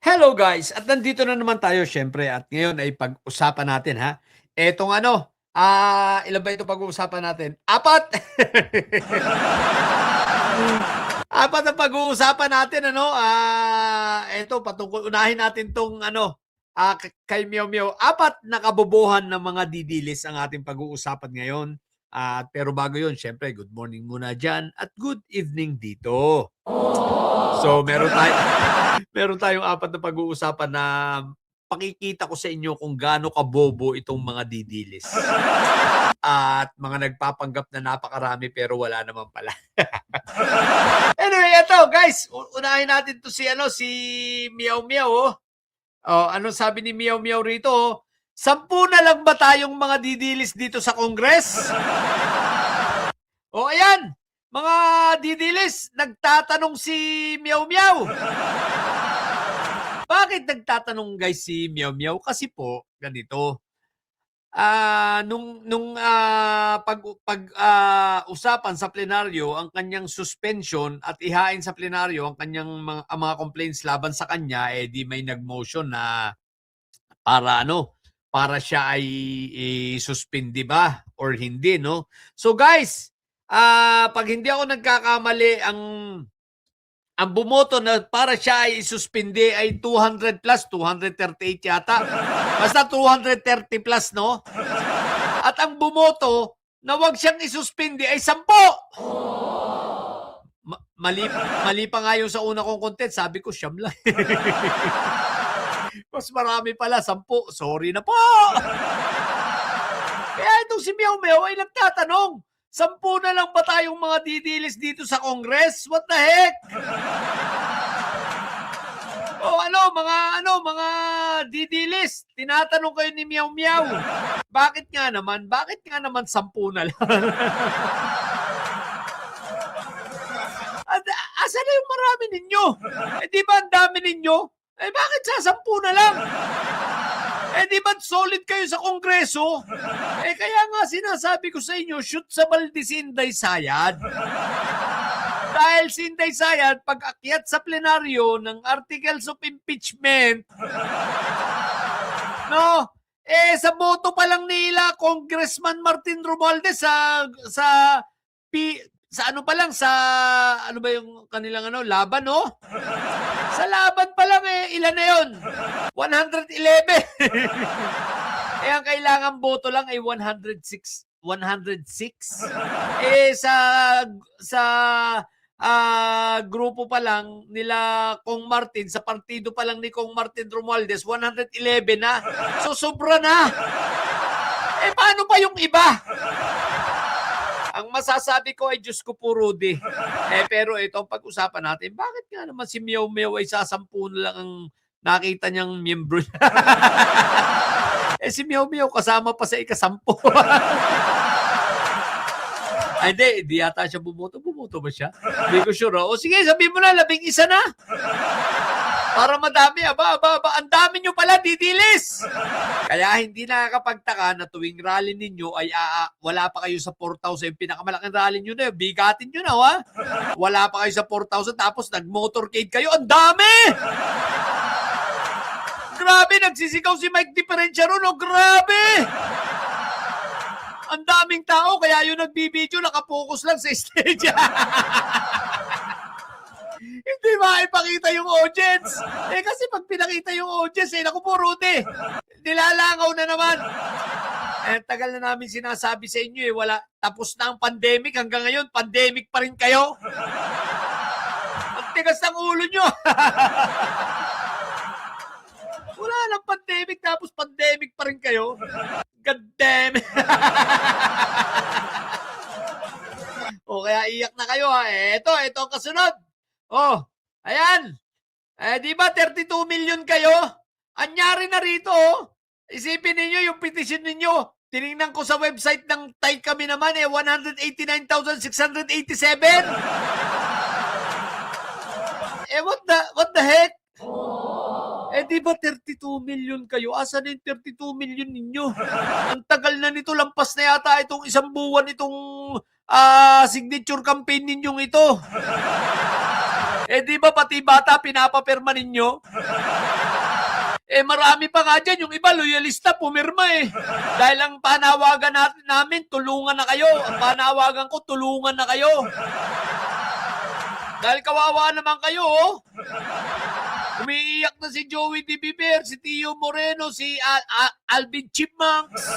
Hello guys, at nandito na naman tayo siyempre at ngayon ay pag-usapan natin ha. Etong ano, ilan ba ito pag-uusapan natin? Apat! Apat ang pag-uusapan natin ano, eto patungkol unahin natin 'tong ano, kay Meow Meow. Apat na kabobohan ng mga didilis ang ating pag-uusapan ngayon. Pero bago 'yun siyempre good morning muna diyan at good evening dito. So meron tayong apat na pag-uusapan na pakikita ko sa inyo kung gaano kabobo itong mga didilis. At mga nagpapanggap na napakarami pero wala naman pala. Anyway, eto guys, unahin natin 'to si Meow Meow, oh. Oh, anong sabi ni Meow Meow rito, oh? 10 na lang ba tayong mga didilis dito sa Congress? Oh, ayan, mga didilis, nagtatanong si Meow Meow. Bakit nagtatanong guys si Meow Meow? Kasi po, ganito, usapan sa plenaryo ang kanyang suspension at ihain sa plenaryo ang kanyang mga complaints laban sa kanya, eh di may nag-motion na para siya ay i-suspend, di ba? Or hindi, no? So guys, pag hindi ako nagkakamali, ang bumoto na para siya ay isuspindi ay 200 plus, 238 yata. Basta 230 plus, no? At ang bumoto na wag siyang isuspindi ay 10. Mali pa nga yung sa una kong content. Sabi ko, siyam lang. Mas marami pala, 10. Sorry na po. Kaya itong si Meow Meow ay nagtatanong, 10 na lang ba tayong mga didilis dito sa Congress? What the heck? O mga didilis, tinatanong kayo ni Meow Meow. Bakit nga naman 10 na lang? Asa na yung marami ninyo? Eh di ba ang dami ninyo? Eh bakit sa 10 na lang? Eh di ba't solid kayo sa Kongreso? Eh kaya nga sinasabi ko sa inyo, shoot sa balde si Inday Sayad. Dahil si Inday Sayad, pag akyat sa plenaryo ng articles of impeachment, no, eh sa boto pa lang nila, Congressman Martin Romualdez ano ba yung kanilang laban, no? Sa laban pa lang ilan na yun? 111. Eh, ang kailangan boto lang ay 106. 106? Eh, sa grupo pa lang nila Kong Martin, sa partido pa lang ni Kong Martin Romualdez, 111 na. So, sobra na. Eh, paano pa yung iba? Ang masasabi ko ay Diyos ko po, Rudy. Pero ito ang pag-usapan natin. Bakit nga naman si Meow Meow ay sasampu na lang ang nakita niyang miyembro niya? Si Meow Meow kasama pa sa ikasampu. Ay, hindi yata siya bumoto. Bumoto ba siya? Hindi ko sure. O sige, sabihin mo na, 11 na. Para madami, ang dami nyo pala, didilis! Kaya hindi nakakapagtaka na tuwing rally ninyo ay wala pa kayo sa 4,000. Yung pinakamalaking rally nyo na yun, bigatin nyo na, ha? Wala pa kayo sa 4,000, tapos nag-motorcade kayo. Ang dami! Grabe, nagsisigaw si Mike Diferencia ron, oh, grabe! Ang daming tao, kaya yung nagbibideo, nakapokus lang sa stage. Hindi maipakita yung audience. Kasi pag pinakita yung audience, naku po, Rudy, nilalangaw na naman. Tagal na namin sinasabi sa inyo, tapos na ang pandemic, hanggang ngayon, pandemic pa rin kayo. Ang tigas ng ulo nyo. Wala lang pandemic, tapos pandemic pa rin kayo. God damn. O kaya iyak na kayo, ha. Ito ang kasunod. Oh, ayan. Di ba 32 million kayo? Anyari na rito, oh. Isipin ninyo yung petition ninyo. Tinignan ko sa website ng Tay Kami naman, 189,687. What the heck? Di ba 32 million kayo? Asa na yung 32 million ninyo? Ang tagal na nito, lampas na yata itong isang buwan itong signature campaign ninyong ito. Di ba pati bata pinapapirma ninyo? Marami pa nga dyan. Yung iba, loyalista, pumirma Dahil ang panawagan namin, tulungan na kayo. Ang panawagan ko, tulungan na kayo. Dahil kawawa naman kayo, Umiiyak na si Joey D. Biber, si Tio Moreno, si Alvin Chipmunks.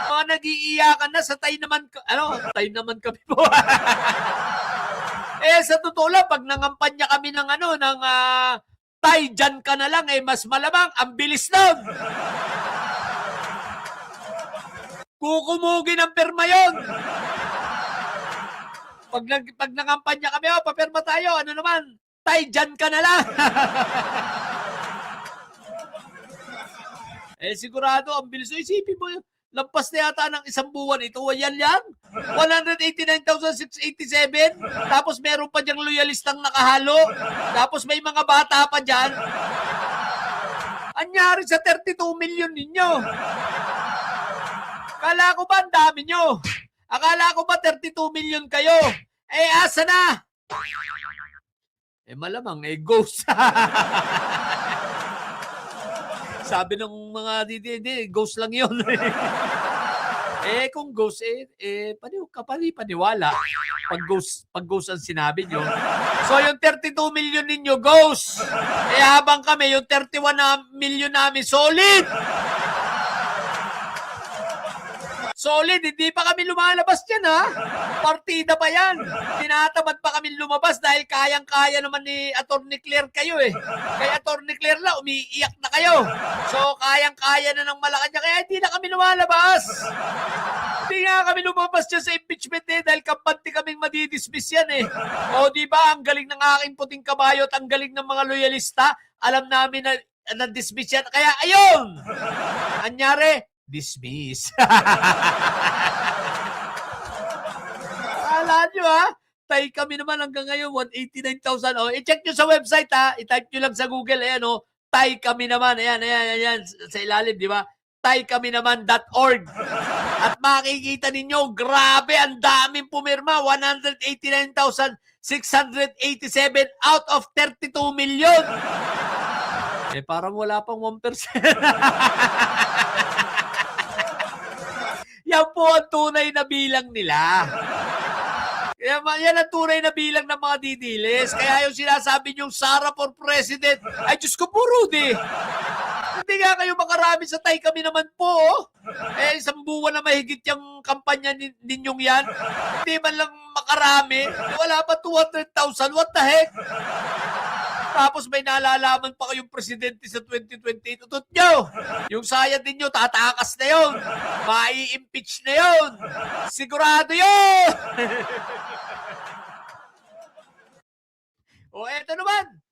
Mga nag-iiyakan na sa tayo naman kami po. Sa totoo lang, pag nangampanya kami ng tay, dyan ka na lang, mas malamang, ang bilis nun. Kukumugin ang perma yun. Pag nangampanya kami, papirma tayo, ano naman, tay, dyan ka na lang. Sigurado, ang bilis. Isipin mo yun. Lampas na yata ng isang buwan ito. Yan. 189,687. Tapos meron pa diyang loyalistang nakahalo. Tapos may mga bata pa dyan. Anyari sa 32 million ninyo? Akala ko ba ang dami nyo? Akala ko ba 32 million kayo? Asa na? Malamang, ghost. Sabi ng mga hindi, ghost lang yun. Kung ghost, paniwala. Pag ghost ang sinabi nyo. So, yung 32 million ninyo, ghost. Habang kami, yung 31 million namin, solid. Solid, hindi pa kami lumalabas dyan, Partida pa yan. Tinatamad pa kami lumabas dahil kayang-kaya naman ni Atty. Claire kayo Kay Atty. Claire lang, umiiyak na kayo. So, kayang-kaya na ng Malacanang, kaya hindi na kami lumalabas. Hindi nga kami lumabas dyan sa impeachment dahil kampante kaming madidismiss yan O, di ba, ang galing ng aking puting kabayo at ang galing ng mga loyalista, alam namin na dismiss yan. Kaya, ayun! Anyari, dismiss. Akala nyo tay kami naman hanggang ngayon, 189,000. I-check nyo sa website I-type nyo lang sa Google, tay kami naman. Ayan, sa ilalim, di ba? taykami-naman.org. At makikita ninyo, grabe, ang daming pumirma, 189,687 out of 32 million. Parang wala pang 1%. Yan po ang tunay na bilang nila. Yan ang tunay na bilang ng mga didilis. Kaya yung sinasabi niyong Sara for President, ay Diyos ko po, Rudy. Hindi nga kayo makarami sa tay kami naman po. Isang buwan na mahigit yung kampanya ninyong yan. Hindi man lang makarami. Wala pa 200,000. What the heck? Tapos may nalalaman pa kayong presidente sa 2028. Utot nyo! Yung sayad ninyo, tatakas na yun. Mai-impeach na yun. Sigurado yun! Eto naman.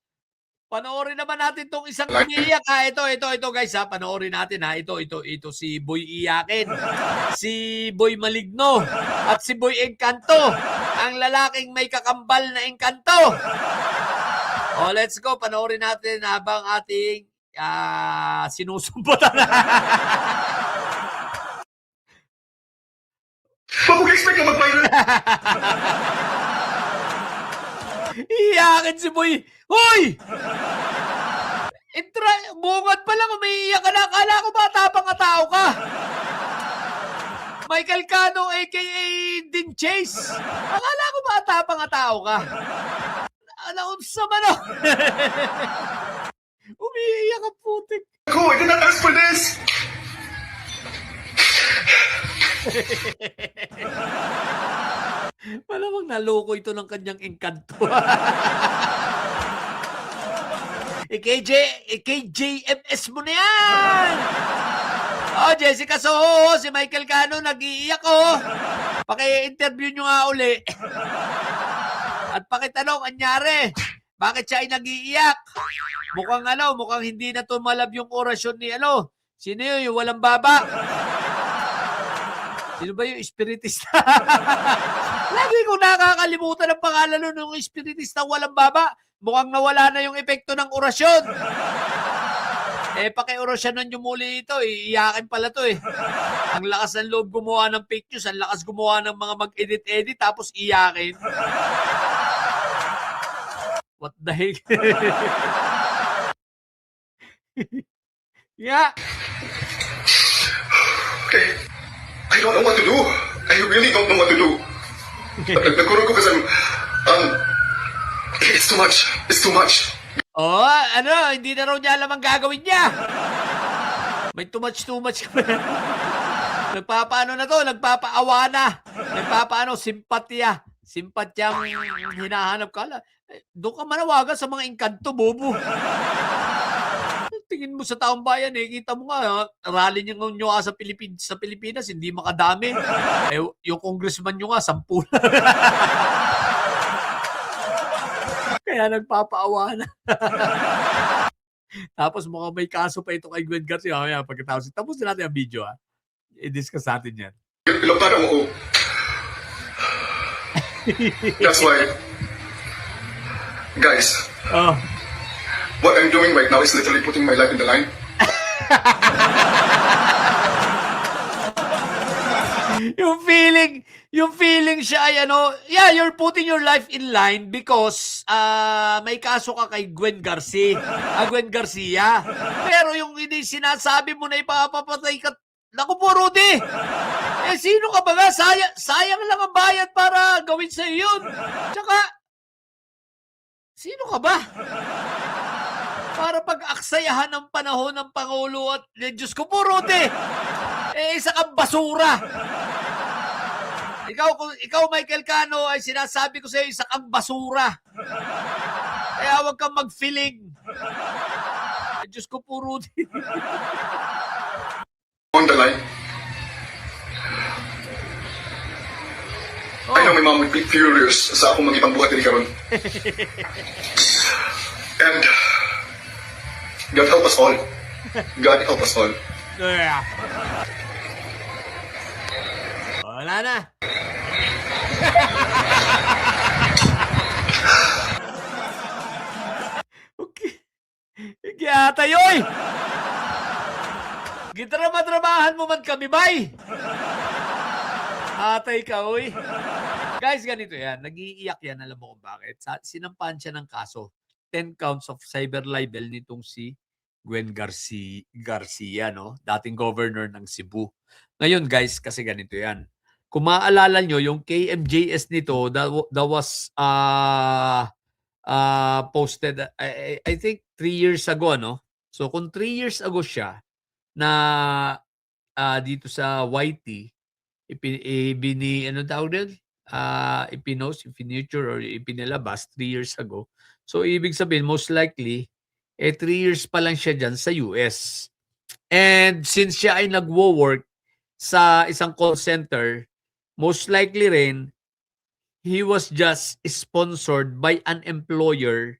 Panoorin naman natin tong isang umiiyak. Ito guys panoorin natin Ito si Boy Iyakin, si Boy Maligno, at si Boy Engkanto. Ang lalaking may kakambal na engkanto. Let's go. Panoorin natin habang ating sinusumputan. Pag-expect ka mag-viral. Iyakin si Boy. Hoy! Bungad pa lang, umiiyak ka na. Akala ko matapang na tao ka. Michael Cano, a.k.a. Din Chase. Akala ko matapang na tao ka. Naunsa man ako. Umiiyak ang putik. Ako, I did not ask for this. Malamang naloko ito ng kanyang engkanto. KJMS mo na yan! Jessica Soho, si Michael Cano, nag-iiyak Paki-interview nyo nga uli. At pakitanong, anyari, bakit siya ay nag-iiyak? Mukhang hindi na tumalab yung orasyon ni sino yun, yung walang baba? Sino ba yung espiritista? Lagi ko nakakalimutan ang pangalan ng espiritista walang baba. Mukhang nawala na yung epekto ng orasyon. Paki-orasyonan nyo muli ito. Iiyakin pala to Ang lakas ng loob gumawa ng fake news. Ang lakas gumawa ng mga mag-edit-edit tapos iyakin. What the heck? Yeah. Okay. I don't know what to do. I really don't know what to do. Nagkurog ko kasi, it's too much. It's too much. Oh, ano, hindi na raw niya alam ang gagawin niya. May too much ka pa. Nagpapaano na to, nagpapaawa na. Nagpapaano, simpatya. Simpatyang hinahanap ka. Doon ka manawagan sa mga engkanto, bobo. Tingin mo sa taong bayan kita mo nga, rally niyo nga sa Pilipinas, hindi makadami. Yung congressman nyo nga, 10 lang. Kaya nagpapaawa na. Tapos mukhang may kaso pa ito kay Gwen Garcia. Kaya pagkatapos, tapos na natin ang video I-discuss natin yan. Ilang parang oo. That's why, guys, what I'm doing right now is literally putting my life in the line. yung feeling siya ay you're putting your life in line because may kaso ka kay Gwen Garcia. Pero yung hindi sinasabi mo na ipapapatay ka, naku po, Rudy! Sino ka ba nga? Sayang lang ang bayad para gawin sa'yo yun. Tsaka, sino ka ba? Para pag-aksayahan ng panahon ng Pangulo at Diyos ko po, Rudy! Isa kang basura. Ikaw, Michael Cano, ay sinasabi ko sa'yo, isa kang basura. Kaya huwag kang mag-feeling. Diyos ko po, Rudy. On the line. I know my mom would be furious sa akong magibang buhat ni karon. And God help us all. God help us all. Yeah. Wala na. Okay. Kaya tayo'y. Gitrama-tramahan mo man kami, bay. Atay ka, oy. Guys, ganito yan. Nag-iiyak yan. Alam mo kung bakit. Sinampahan siya ng kaso. 10 counts of cyber libel nitong si Gwen Garcia, no? Dating governor ng Cebu. Ngayon, guys, kasi ganito yan. Kung maaalala nyo, yung KMJS nito, that was posted, I think 3 years ago, no? So, kung 3 years ago siya, na dito sa YT, ipinalabas or ipinilabas 3 years ago. So, ibig sabihin, most likely, 3 years pa lang siya dyan sa US. And since siya ay nagwo-work sa isang call center, most likely rin, he was just sponsored by an employer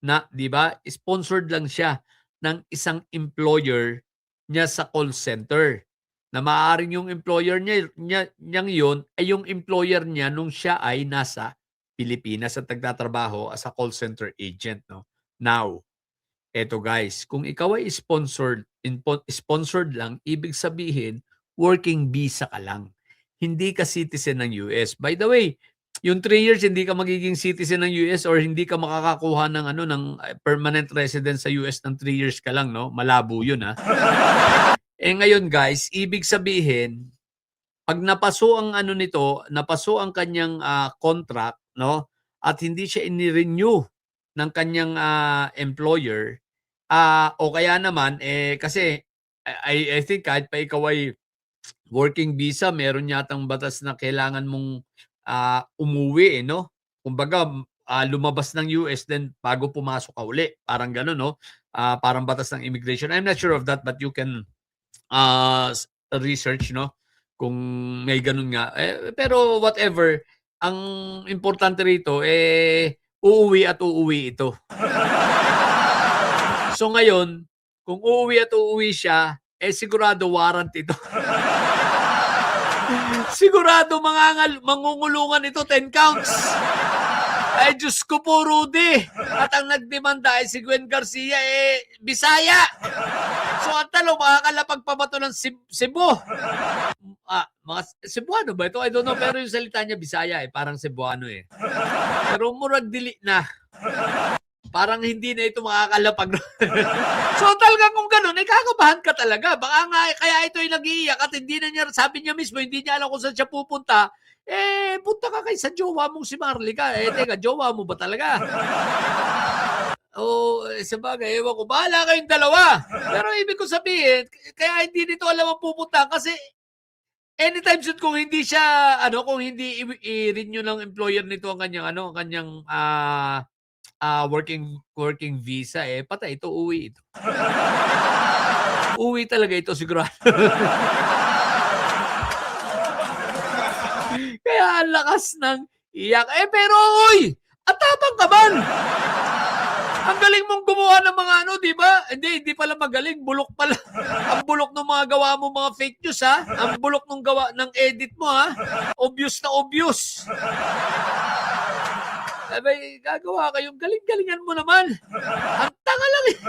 na, di ba? Sponsored lang siya ng isang employer niya sa call center. Na maaaring yung employer niyang yun ay yung employer niya nung siya ay nasa Pilipinas at nagtatrabaho as a call center agent. No? Now, eto guys, kung ikaw ay sponsored lang, ibig sabihin, working visa ka lang. Hindi ka citizen ng US. By the way, yung 3 years hindi ka magiging citizen ng US or hindi ka makakakuha ng ng permanent residence sa US ng 3 years ka lang, no? Malabo 'yun, ha. Ngayon guys, ibig sabihin pag napaso ang napaso ang kanyang contract, no? At hindi siya ini-renew ng kanyang employer, o kaya naman kasi I think kahit pa ikaw ay working visa, meron yatang batas na kailangan mong umuwi, no? Kumbaga, lumabas ng US then bago pumasok ka uli. Parang gano'n, no? Parang batas ng immigration. I'm not sure of that, but you can research, no? Kung may ganun nga. Pero whatever, ang importante rito, uuwi at uuwi ito. So ngayon, kung uuwi at uuwi siya, sigurado warrant ito. Sigurado mangungulungan ito 10 counts. Ay, Diyos ko po, Rudy. At ang nagdemanda ay si Gwen Garcia, Bisaya. So, ang tanong, makakalapag pa ba ito ng Cebu? Mga Cebuano ba ito? I don't know, pero yung salita niya Bisaya, parang Cebuano eh. Pero murag dili na. Parang hindi na ito makakalapag. So, talagang kung ganun, kakabahan ka talaga. Baka nga, kaya ito ay nag-iiyak at hindi na niya, sabi niya mismo, hindi niya alam kung saan siya pupunta. Punta ka kay sa jowa mong si Marlica. Teka, jowa mo ba talaga? Sabagay, ewan ko. Bahala kayong dalawa. Pero ibig ko sabihin, kaya hindi nito alam ang pupunta kasi anytime soon kung hindi siya, kung hindi i-renew ng employer nito ang kanyang working visa, patay ito, uwi ito. Uwi talaga ito sigurado. Kaya ang lakas ng iyak. Pero uy! At tapang ka man! Ang galing mong gumawa ng mga di ba? Hindi pala magaling. Bulok pala. Ang bulok ng mga gawa mo, mga fake news, ha? Ang bulok ng gawa ng edit mo, ha? Obvious na obvious. Abay, gagawa kayong galing-galingan mo naman. Ang tanga lang eh.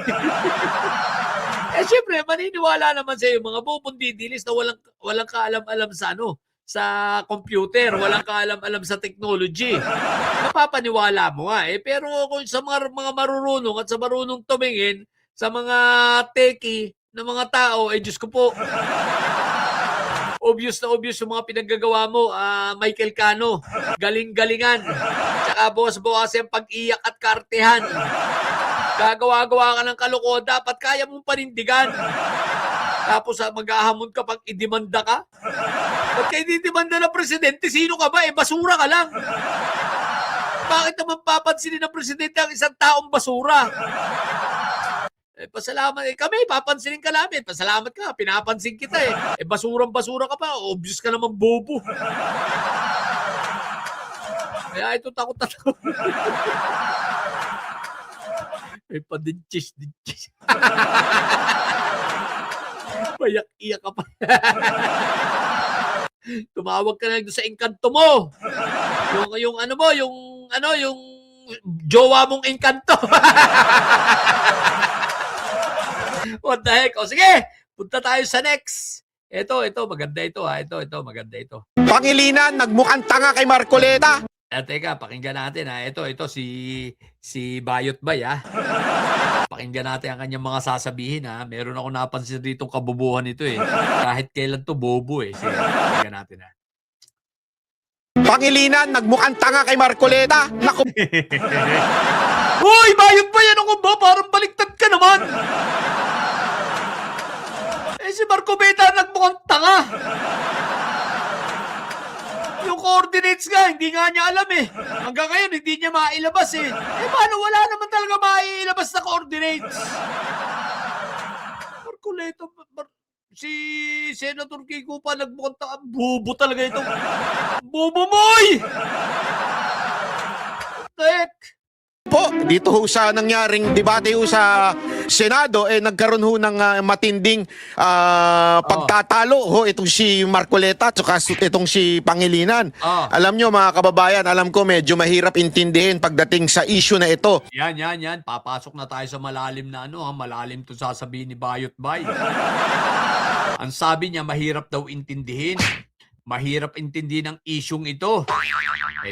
Syempre, maniniwala naman sa iyo mga bubundidilis na walang kaalam-alam sa computer, walang kaalam-alam sa technology. Mapapaniwala mo nga pero kung sa mga marurunong at sa marunong tumingin, sa mga techie na mga tao, Diyos ko po, obvious na obvious yung mga pinaggagawa mo, Michael Cano, galing-galingan, tsaka bawas-bawas yung pag-iyak at kartehan. Gagawa-gawa ka ng kaloko, dapat kaya mong panindigan. Tapos mag-ahamon ka pag idemanda ka. Ba't kayo didemanda ng presidente? Sino ka ba? Basura ka lang. Bakit naman papansinin ng presidente ang isang taong basura? Pasalamat. Kami, papansinin ka namin. Pasalamat ka, pinapansin kita basurang-basura ka pa. Obvious ka naman bobo. Kaya ito takot. May padinchis. Payak-iyak ka pa. Tumawag ka na doon sa engkanto mo. Yung jowa mong engkanto. What the heck? Sige, punta tayo sa next. Ito, maganda ito ha. Ito, maganda ito. Pangilinan, nagmukhang tanga kay Marcoleta. Teka, pakinggan natin ha. Ito, si Bayot Bay ha. Pakinggan natin ang kanyang mga sasabihin ha. Meron ako napansin dito kabubuhan ito Kahit kailan to bobo Sige, pakinggan natin ha. Pangilinan, nagmukhang tanga kay Marcoleta. Naku, Hoy, Bayot Bay, ano ko ba? Parang baliktad ka naman. Si Marco Beta nagmukhang tanga. Yung coordinates nga, hindi nga niya alam Hanggang ngayon, hindi niya mailabas paano wala naman talaga mailabas na coordinates? Marcoleta, si Senator Kiko pa nagmukhang tanga. Bobo talaga ito. Bobo moy! What the heck? po, dito ho sa nangyaring debate ho sa Senado, nagkaroon ho ng matinding pagtatalo ho itong si Marcoleta at itong si Pangilinan. Alam nyo mga kababayan, alam ko medyo mahirap intindihin pagdating sa issue na ito. Yan. Papasok na tayo sa malalim na malalim to sasabihin ni Bayot Bay. Ang sabi niya, mahirap daw intindihin. Mahirap intindihin ang isyung ito.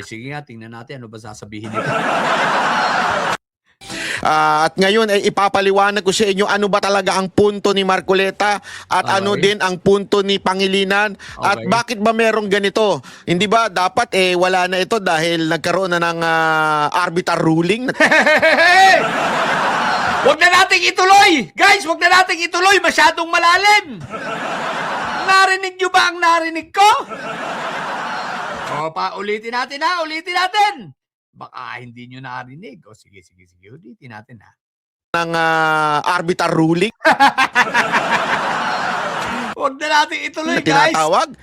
Sige nga, tingnan natin ano ba sasabihin nito. At ngayon ay ipapaliwanag ko sa inyo ano ba talaga ang punto ni Marcoleta at ano din ang punto ni Pangilinan at bakit ba merong ganito. Hindi ba dapat wala na ito dahil nagkaroon na ng arbitral ruling? Huwag na nating ituloy! Guys, huwag na nating ituloy! Masyadong malalim! Narinig nyo ba ang narinig ko? Ulitin natin ha! Ulitin natin! Baka hindi nyo narinig. Sige. Ulitin natin ha. Ng arbitral ruling? Huwag na natin ituloy, guys! Tinatawag?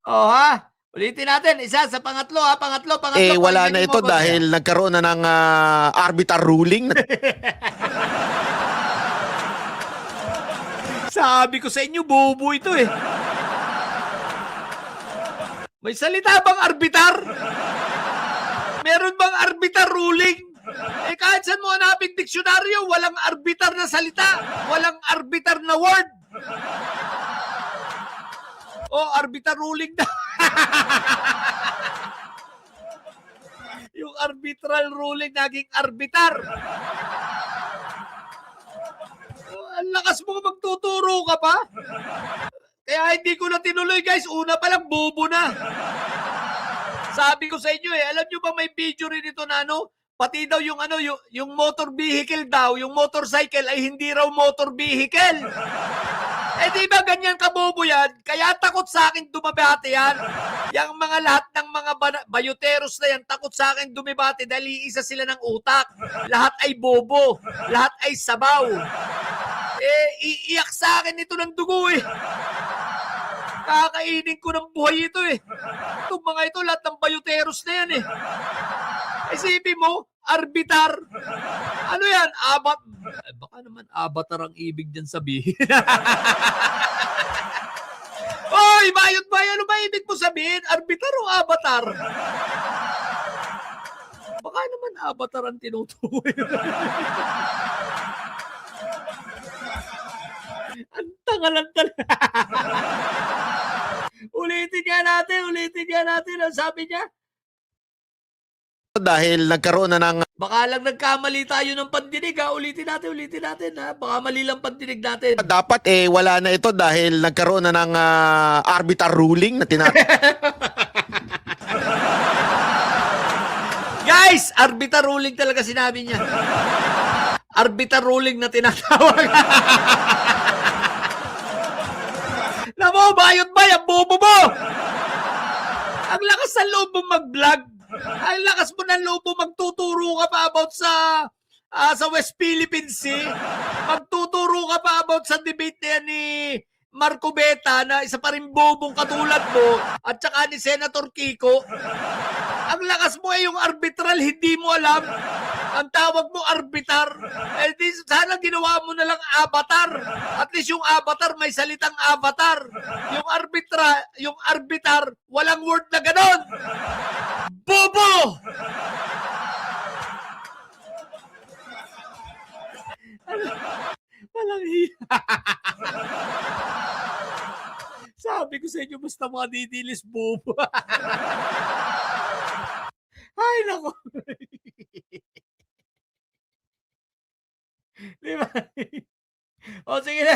Ha? Ulitin natin. Isa sa pangatlo ha. Pangatlo. Wala na ito dahil nagkaroon na ng arbitral ruling. Sabi ko sa inyo, bobo ito May salita bang arbitar? Meron bang arbiter ruling. Eh kahit saan mo hanapin diksyonaryo, walang arbiter na salita, walang arbiter na word. Oh, arbiter ruling na. Yung arbitral ruling naging arbiter. Ang lakas mo magtuturo ka pa. Kaya hindi ko na tinuloy, guys. Una pa lang, bobo na. Sabi ko sa inyo alam nyo ba may video rin ito na pati daw yung yung motor vehicle daw, yung motorcycle ay hindi raw motor vehicle. Eh di ba ganyan kabobo yan? Kaya takot sa akin dumabate yan. Yang mga lahat ng mga bayoteros na yan, takot sa akin dumibate dahil iisa sila ng utak. Lahat ay bobo. Lahat ay sabaw. Eh, iiyak sa akin ito ng dugo eh. Kakainin ko ng buhay ito eh. Itong mga ito, lahat ng bayoteros na yan eh. Isipin mo, arbitar. Ano yan? Baka naman avatar ang ibig dyan sabihin. Oy, bayot ba? Ano ba ibig mo sabihin? Arbitar o avatar? Baka naman avatar ang tinutukoy. Ang tangalan talaga. Ulitin nga natin. Ang sabi niya? Dahil nagkaroon na ng Baka lang nagkamali tayo ng pandinig ha. Ulitin natin ha. Baka mali lang pandinig natin. dapat wala na ito dahil nagkaroon na ng arbiter ruling na Guys, arbiter ruling talaga sinabi niya. Arbiter ruling na tinatawag. Namo, bayot ba? Ang bobo mo! Ang lakas ng loob mo mag-vlog. Ang lakas mo ng loob mo magtuturo ka pa about sa West Philippine Sea. Magtuturo ka pa about sa debate na yan ni Marco Beta na isa pa rin bobong katulad mo at saka ni Senator Kiko. Ang lakas mo yung arbitral, hindi mo alam. Ang tawag mo arbitar. Eh di sana ginawa mo na lang avatar. At least yung avatar may salitang avatar. Yung arbitar, walang word na ganon. Bobo! Walang hiya. Sabi ko sa inyo, basta mga didilis bobo. Ay, nako. Diba? O, sige na.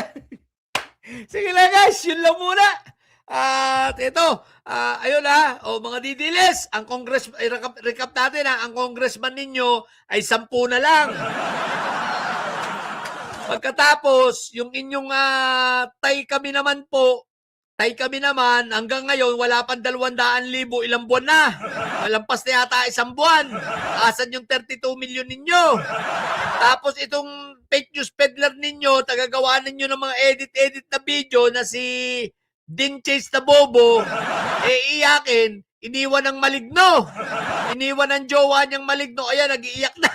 Sige na, guys. Yun lang muna. At ito, ayun o mga didilis, ang recap natin ang congressman ninyo ay 10 na lang. Pagkatapos, yung inyong tay kami naman hanggang ngayon wala pang 200,000, ilang buwan na. Malampas na yata 1 buwan. Asan yung 32 million ninyo? Tapos itong fake news peddler ninyo, tagagawa ninyo ng mga edit na video na si Dean Chase na bobo, iyakin, iniwan ng maligno. Iniwan ng jowa niyang maligno. Ayan, nag-iiyak na.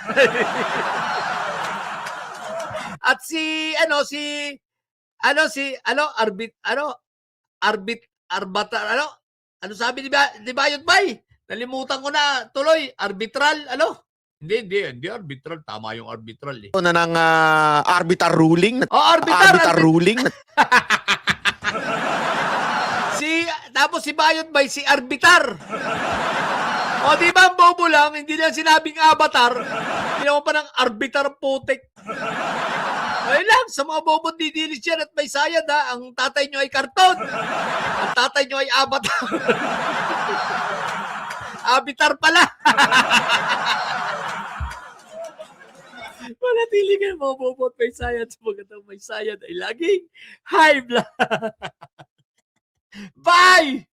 At ano sabi ni Bayot Bay? Nalimutan ko na tuloy. Arbitral, Hindi arbitral. Tama yung arbitral eh. na ng arbiter ruling. Arbiter Ruling. Tapos si Bayot Bay, si arbitar. O di ba ang bobo lang, hindi na sinabing avatar. Ginawa pa ng arbiter putik. Ayun lang, sa mga bobong didilis yan at may sayad ang tatay nyo ay karton. Ang tatay nyo ay avatar. Avatar pala. Manatili kayo mga bobot may sayad. Sapagkat ang may sayad ay laging high blood. Bye!